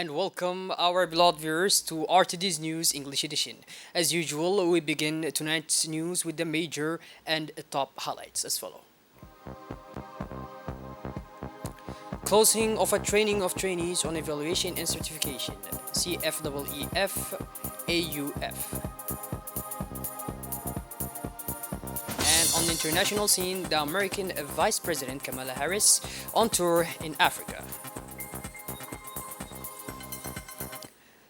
and welcome our beloved viewers to RTD's News English Edition. As usual, we begin tonight's news with the major and top highlights as follow. Closing of a training of trainees on evaluation and certification, CFEEF AUF. And on the international scene, the American Vice President Kamala Harris on tour in Africa.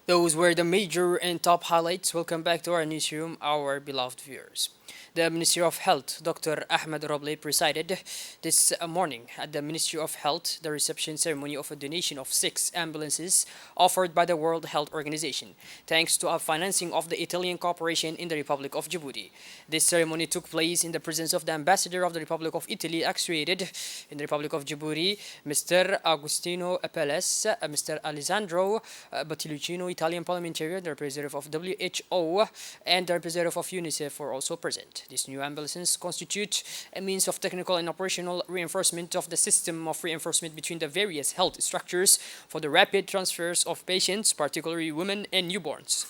Those were the major and top highlights. Welcome back to our newsroom, our beloved viewers. The Ministry of Health, Dr. Ahmed Roble, presided this morning at the Ministry of Health the reception ceremony of a donation of 6 ambulances offered by the World Health Organization, thanks to a financing of the Italian cooperation in the Republic of Djibouti. This ceremony took place in the presence of the Ambassador of the Republic of Italy actuated in the Republic of Djibouti, Mr. Agostino Apelles, Mr. Alessandro Battilucino, Italian parliamentarian, the representative of WHO, and the representative of UNICEF were also present. These new ambulances constitute a means of technical and operational reinforcement of the system of reinforcement between the various health structures for the rapid transfers of patients, particularly women and newborns.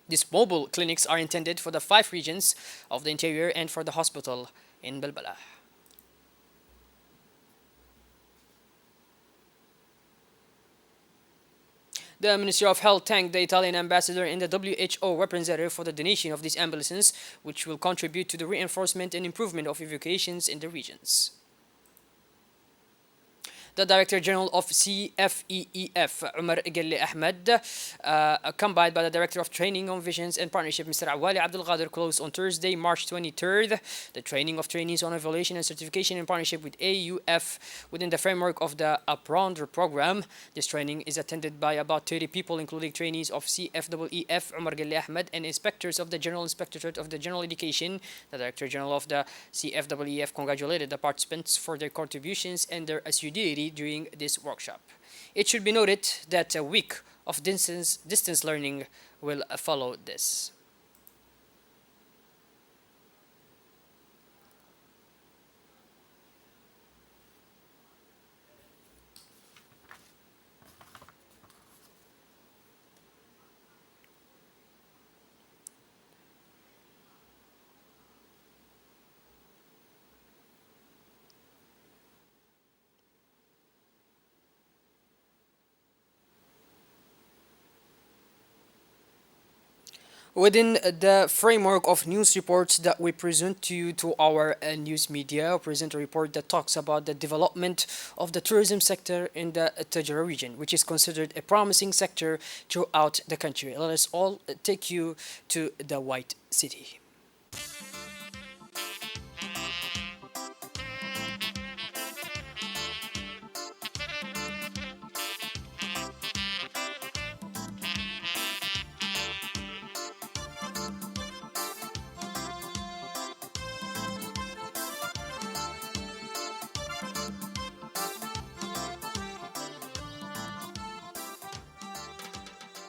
These mobile clinics are intended for the 5 regions of the interior and for the hospital in Balbala. The Ministry of Health thanked the Italian ambassador and the WHO representative for the donation of these ambulances, which will contribute to the reinforcement and improvement of evacuations in the regions. The Director General of CFEEF, Umar Ghali Ahmed, accompanied by the Director of Training on Visions and Partnership, Mr. Awali Abdul Qadir, closed on Thursday, March 23rd, the training of trainees on evaluation and certification in partnership with AUF within the framework of the Apprendre program. This training is attended by about 30 people, including trainees of CFEEF, Umar Ghali Ahmed, and inspectors of the General Inspectorate of the General Education. The Director General of the CFEEF congratulated the participants for their contributions and their assiduity during this workshop. It should be noted that a week of distance learning will follow this. Within the framework of news reports that we present to you to our news media, we present a report that talks about the development of the tourism sector in the Tajara region, which is considered a promising sector throughout the country. Let us all take you to the White City.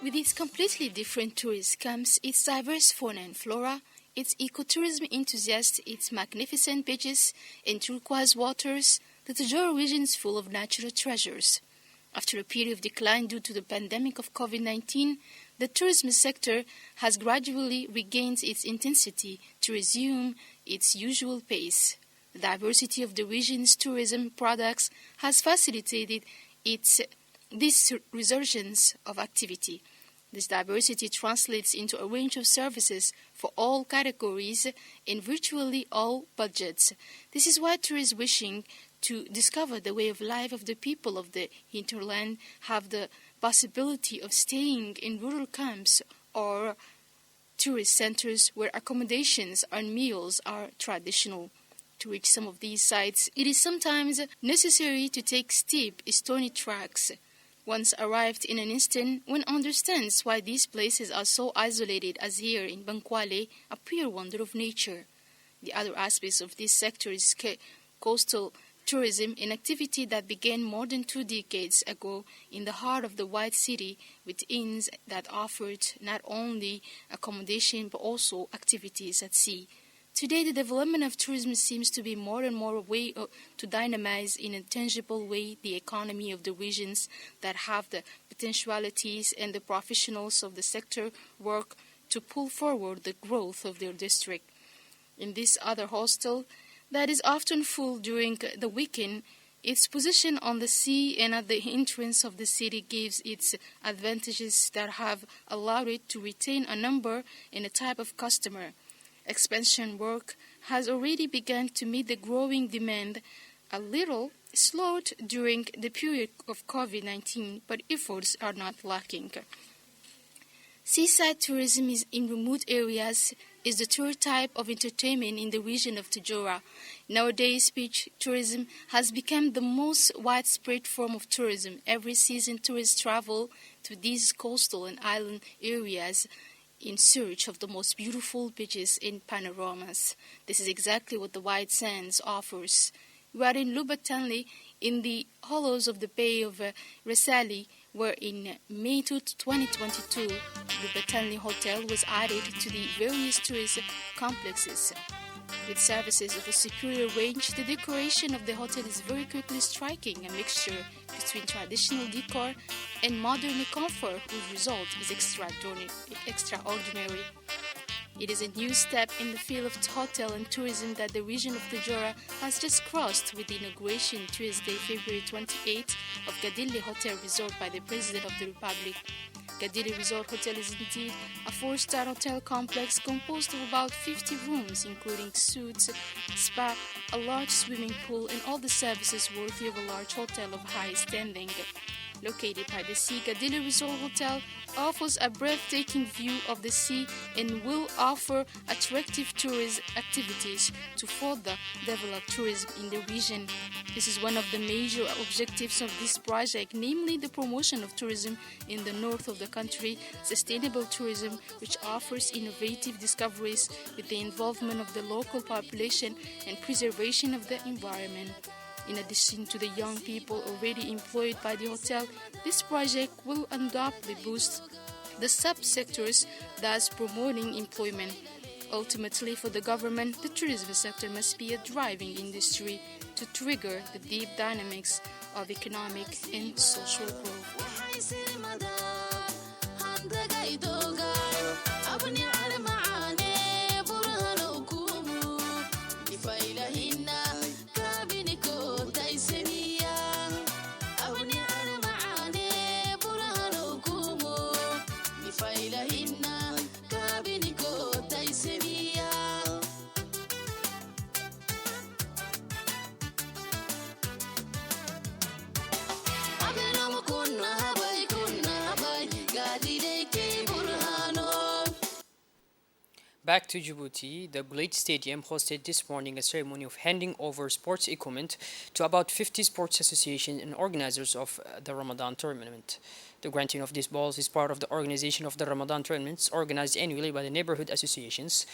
With its completely different tourist camps, its diverse fauna and flora, its ecotourism enthusiasts, its magnificent beaches and turquoise waters, the Tajara region is full of natural treasures. After a period of decline due to the pandemic of COVID-19, the tourism sector has gradually regained its intensity to resume its usual pace. The diversity of the region's tourism products has facilitated this resurgence of activity. This diversity translates into a range of services for all categories in virtually all budgets. This is why tourists wishing to discover the way of life of the people of the hinterland have the possibility of staying in rural camps or tourist centers where accommodations and meals are traditional. To reach some of these sites, it is sometimes necessary to take steep, stony tracks. Once arrived in an instant, one understands why these places are so isolated as here in Bankwale, a pure wonder of nature. The other aspects of this sector is coastal tourism, an activity that began more than 2 decades ago in the heart of the White City with inns that offered not only accommodation but also activities at sea. Today, the development of tourism seems to be more and more a way to dynamize in a tangible way the economy of the regions that have the potentialities, and the professionals of the sector work to pull forward the growth of their district. In this other hostel that is often full during the weekend, its position on the sea and at the entrance of the city gives its advantages that have allowed it to retain a number and a type of customer. Expansion work has already begun to meet the growing demand, a little slowed during the period of COVID-19, but efforts are not lacking. Seaside tourism is in remote areas is the tour type of entertainment in the region of Tajora. Nowadays, beach tourism has become the most widespread form of tourism. Every season, tourists travel to these coastal and island areas in search of the most beautiful beaches and panoramas. This is exactly what the White Sands offers. We are in Lubatanli, in the hollows of the Bay of Resali, where in May 2022, Lubatanli Hotel was added to the various tourist complexes. With services of a superior range, the decoration of the hotel is very quickly striking, a mixture between traditional decor and modern comfort, whose result is extraordinary. It is a new step in the field of hotel and tourism that the region of Tajora has just crossed with the inauguration Tuesday, February 28th of Gadili Hotel Resort by the President of the Republic. Gadili Resort Hotel is indeed a 4-star hotel complex composed of about 50 rooms, including suites, spa, a large swimming pool, and all the services worthy of a large hotel of high standing. Located by the sea, Gadili Resort Hotel offers a breathtaking view of the sea and will offer attractive tourist activities to further develop tourism in the region. This is one of the major objectives of this project, namely the promotion of tourism in the north of the country, sustainable tourism which offers innovative discoveries with the involvement of the local population and preservation of the environment. In addition to the young people already employed by the hotel, this project will undoubtedly boost the subsectors, thus promoting employment. Ultimately, for the government, the tourism sector must be a driving industry to trigger the deep dynamics of economic and social growth. Back to Djibouti, the Blade Stadium hosted this morning a ceremony of handing over sports equipment to about 50 sports associations and organizers of the Ramadan tournament. The granting of these balls is part of the organization of the Ramadan tournaments organized annually by the neighborhood associations.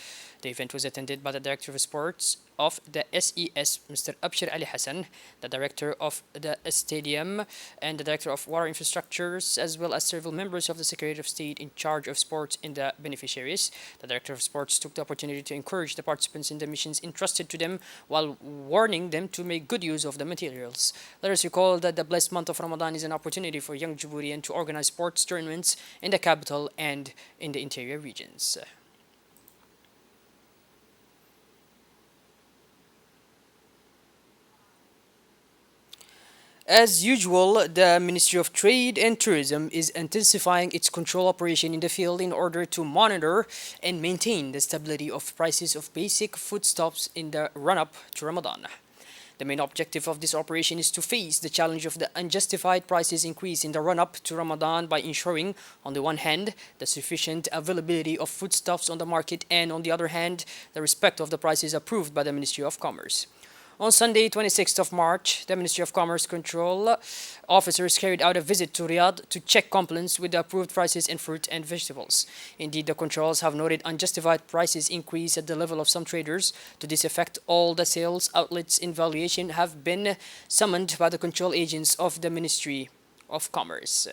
The event was attended by the Director of Sports of the SES, Mr. Abshir Ali Hassan, the Director of the Stadium, and the Director of Water Infrastructures, as well as several members of the Secretary of State in charge of sports and the beneficiaries. The Director of Sports took the opportunity to encourage the participants in the missions entrusted to them while warning them to make good use of the materials. Let us recall that the blessed month of Ramadan is an opportunity for young Djiboutians to organize sports tournaments in the capital and in the interior regions. As usual, the Ministry of Trade and Tourism is intensifying its control operation in the field in order to monitor and maintain the stability of prices of basic foodstuffs in the run-up to Ramadan. The main objective of this operation is to face the challenge of the unjustified prices increase in the run-up to Ramadan by ensuring, on the one hand, the sufficient availability of foodstuffs on the market and, on the other hand, the respect of the prices approved by the Ministry of Commerce. On Sunday, 26th of March, the Ministry of Commerce control officers carried out a visit to Riyadh to check compliance with the approved prices in fruit and vegetables. Indeed, the controls have noted unjustified prices increase at the level of some traders. To this effect, all the sales outlets in valuation have been summoned by the control agents of the Ministry of Commerce.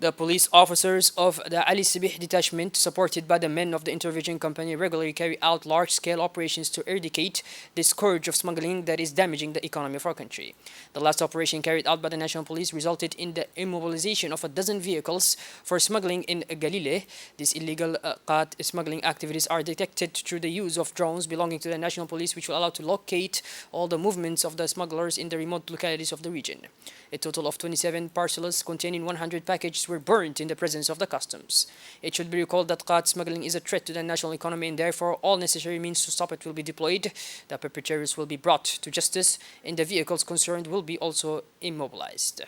The police officers of the Ali Sibih detachment, supported by the men of the intervention company, regularly carry out large-scale operations to eradicate the scourge of smuggling that is damaging the economy of our country. The last operation carried out by the National Police resulted in the immobilization of a dozen vehicles for smuggling in Galile. These illegal qat smuggling activities are detected through the use of drones belonging to the National Police, which will allow to locate all the movements of the smugglers in the remote localities of the region. A total of 27 parcels containing 100 packages were burned in the presence of the customs. It should be recalled that qat smuggling is a threat to the national economy, and therefore all necessary means to stop it will be deployed. The perpetrators will be brought to justice, and the vehicles concerned will be also immobilized.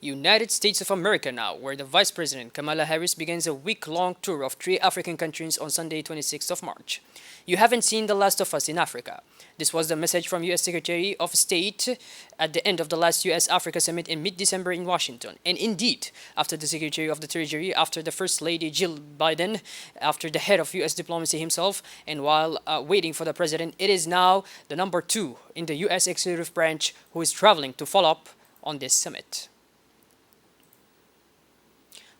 United States of America now, where the Vice President Kamala Harris begins a week-long tour of 3 African countries on Sunday, 26th of March. You haven't seen the last of us in Africa. This was the message from U.S. Secretary of State at the end of the last U.S.-Africa summit in mid-December in Washington. And indeed, after the Secretary of the Treasury, after the First Lady Jill Biden, after the head of U.S. diplomacy himself, and while waiting for the President, it is now the number 2 in the U.S. executive branch who is traveling to follow up on this summit.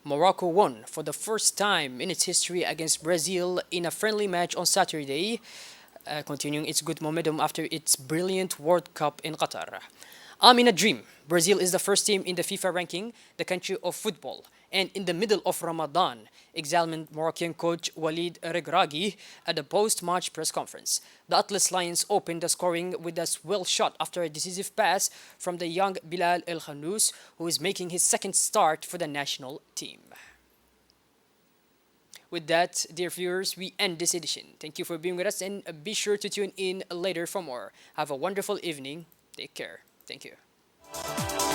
Morocco won for the first time in its history against Brazil in a friendly match on Saturday, continuing its good momentum after its brilliant World Cup in Qatar. I'm in a dream. Brazil is the first team in the FIFA ranking, the country of football. And in the middle of Ramadan, examined Moroccan coach Walid Regragui at the post-match press conference. The Atlas Lions opened the scoring with a well shot after a decisive pass from the young Bilal El Khanous, who is making his second start for the national team. With that, dear viewers, we end this edition. Thank you for being with us, and be sure to tune in later for more. Have a wonderful evening. Take care. Thank you.